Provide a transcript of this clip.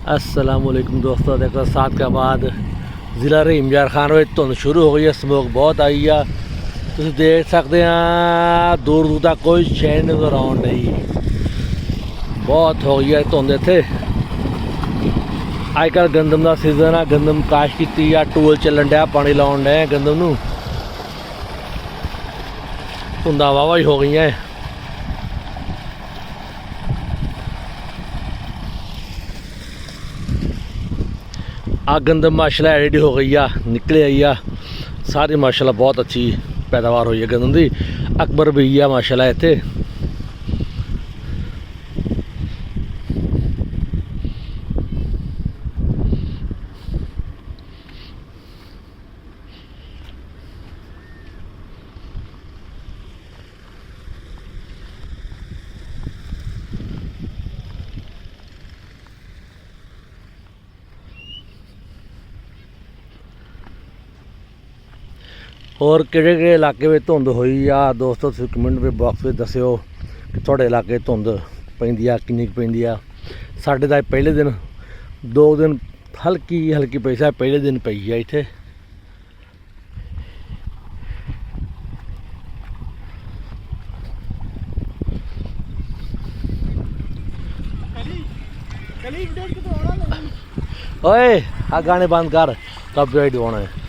अस्सलामुअलैकुम दोस्तों, देखो साथ के बाद ज़िला रहीम यार खान में धुंध शुरू हो गई है। स्मोक बहुत आई है, तुम देख सकते हैं। दूर दूर तक कोई चैन नज़र आउन नहीं, बहुत हो गई है धुंध इत्थे। अजकल गंदम का सीजन है, गंदम काश की टूल चलन डया, पानी लाउन डे गंदम नूं। धुंदा वाहवा हो गई है। आ गंदम माशाल्लाह रेडी हो गई है, निकले आई है सारी माशाल्लाह। बहुत अच्छी पैदावार हुई है गंदम की। अकबर भी है माशाल्लाह इत्थे। और किहड़े इलाके में धुंध हुई आ दोस्तों, तुसीं कमेंट में बॉक्स में दस्सिओ कि तुहाडे इलाके धुंध पैंदी आ, किन्नी पैंदी आ। साडे तां पहले दिन 2 दिन हल्की हल्की पई सी, पहले दिन पई है इत्थे। ओए आ गाने बंद कर, कॉपीराइट होना है।